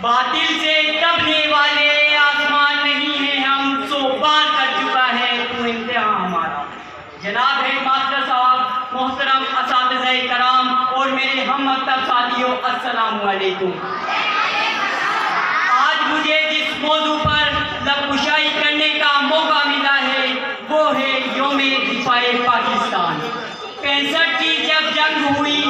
باطل سے دبنے والے آسمان نہیں ہیں ہم، سو پار کر چکا ہے تو امتحان ہمارا۔ جناب ہیڈ ماسٹر صاحب، محترم اساتذہ کرام اور میرے ہم مکتب ساتھیوں، السلام علیکم۔ آج مجھے جس موضوع پر لب کشائی کرنے کا موقع ملا ہے وہ ہے یوم دفاع پاکستان۔ 65 کی جب جنگ ہوئی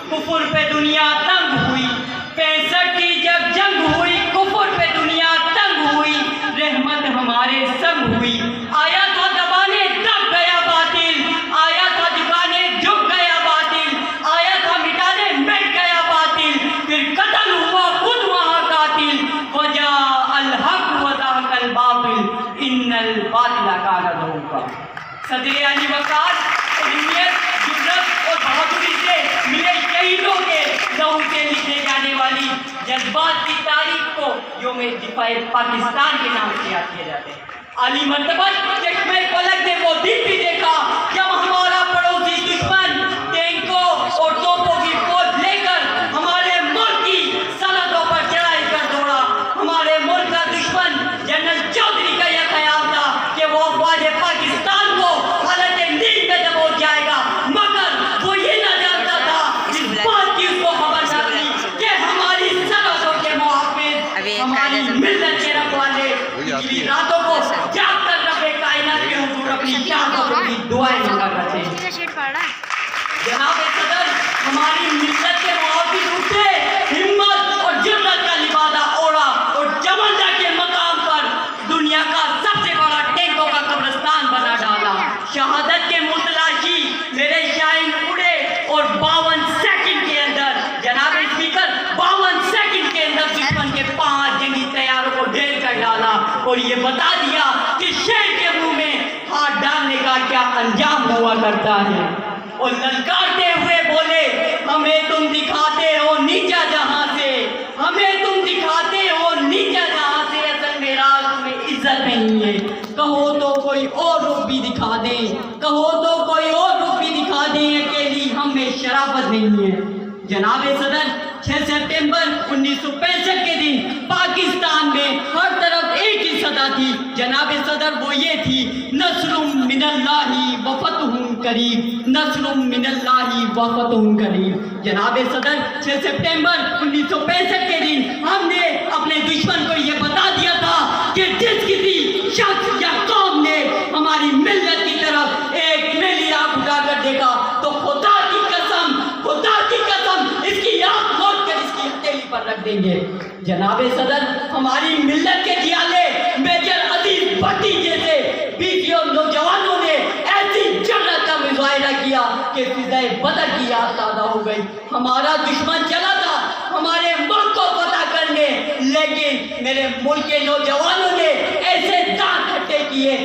کفر پہ دنیا تنگ ہوئی، 65 کی جب جنگ ہوئی کفر پہ دنیا تنگ ہوئی، رحمت ہمارے سنگ ہوئی۔ آیا تھا دبانے دب گیا باطل، آیا تھا جھکانے جھک گیا باطل، آیا تھا مٹانے مٹ گیا باطل، پھر قتل ہوا خود وہاں قاتل، وجاء الحق وزهق الباطل ان الباطل کان زہوقا۔ صدر علی وقار اہمیت، جرأت اور بہادری سے ملے شہیدوں کے لہو سے لکھنے جانے والی جذبات کی تاریخ کو یوم دفاع پاکستان کے نام سے یاد کیا جاتا ہے۔ عالی مرتبہ چشمے فلک نے وہ دن بھی دیکھا جب ہمارا پڑوسی دشمن ٹینکوں اور توپوں کی فوج لے کر ہمارے ملک کی سرحدوں پر چڑھائی کر دوڑا۔ ہمارے ملک کا دشمن جنرل چودھری کا یہ خیال تھا کہ وہ افواج پاکستان کو حالت نیند میں دبوچ جائے گا، مگر وہ یہ نہ جانتا تھا اس بات کی اس کو خبر نہ تھی کہ ہماری سرحدوں کے محافظ، ہماری ملت کے رکھوالے پچھلی راتوں کو جاگ کر رب کائنات کے حضور اپنی چاہتوں کو بھی دعائیں مانگا کرتے ہیں۔ جناب صدر، ہماری ملت کے محافظ اٹھے، ہمت اور جرأت کا لبادہ اوڑا اور چمنڈا کے مقام پر دنیا کا سب سے بڑا ٹینکوں کا قبرستان بنا ڈالا۔ شہادت کے متلاشی میرے شاہین اڑے اور 52 سیکنڈ کے اندر، جناب اسپیکر، 52 سیکنڈ کے اندر دشمن کے 5 جنگی طیاروں کو ڈھیر کر ڈالا اور یہ بتا دیا کہ شیر کے منہ میں ہاتھ ڈالنے کا کیا انجام ہوا کرتا ہے۔ اور للکارتے ہوئے بولے، ہمیں تم دکھاتے ہو نیچا جہاں سے، ہمیں تم دکھاتے ہو نیچا جہاں سے، اصل میں راز تمہیں عزت نہیں ہے، کہو تو کوئی اور رخ بھی دکھا دیں، کہو تو کوئی اور رخ بھی دکھا دیں، اکیلی ہم میں شرافت نہیں ہے۔ جناب صدر، 6 سپٹمبر 1965 کے دن پاکستان میں ہر طرف ایک ہی صدا تھی جناب صدر، وہ یہ تھی، نصر من اللہ و فتح قریب، نصر من اللہ و فتح قریب۔ جناب صدر، 6 سپٹمبر 1965 کے دن ہم نے اپنے دشمن کو یہ بتا دیا تھا کہ جس کسی شخص یا قوم نے ہماری ملت کی طرف ایک میلی آنکھ اٹھا کر دیکھا تو خدا کی قسم اس کی آنکھ موڑ کر اس کی ہتھیلی پر رکھ دیں گے۔ جناب صدر، ہماری ملت کے جیالے میجر عزیز بھٹی جیسے 20 نوجوانوں نے ایسی جرأت کا مظاہرہ کیا کہ فضائے بدر کی یاد تازہ ہو گئی۔ ہمارا دشمن چلا تھا ہمارے ملک کو فتح کرنے، لیکن میرے ملک کے نوجوانوں نے ایسے دانت کھٹے کیے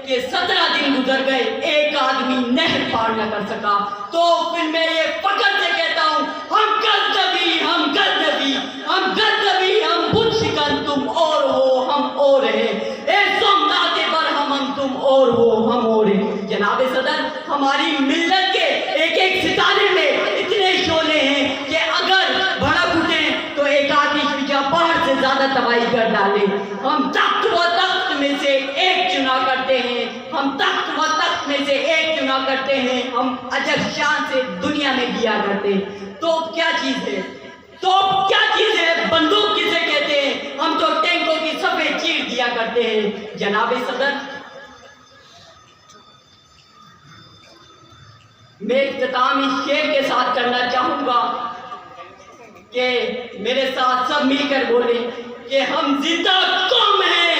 کہ 17 دن گزر گئے، ایک آدمی نہر پار نہ کر سکا۔ تو پھر میں یہ فخر سے کہتا ہوں، ہم غزنوی، ہم غزنوی، ہم غزنوی، ہم بت شکن، تم اور ہو ہم اور ہیں، اے سومنات برہم، تم اور ہو ہم اور ہیں۔ جناب صدر، ہماری ملت کے ایک ایک ستارے میں اتنے شعلے ہیں کہ اگر بھڑک اٹھیں تو ایک آتش فشاں پہاڑ سے زیادہ تباہی کر ڈالیں۔ ہم تخت و تخت میں سے ایک چنا کرتے ہیں، ہم تخت و تخت میں سے ایک چنا کرتے ہیں، ہم عجب شان سے دنیا میں دیا کرتے ہیں۔ تو کیا چیز ہے؟ تو کیا چیز ہے؟ بندوق کسے کہتے ہیں؟ ہم تو ٹینکوں کی صفیں چیر دیا کرتے ہیں۔ جناب صدر، میں اختتام اس شعر کے ساتھ کرنا چاہوں گا کہ میرے ساتھ سب مل کر بولیں کہ ہم زندہ قوم ہیں،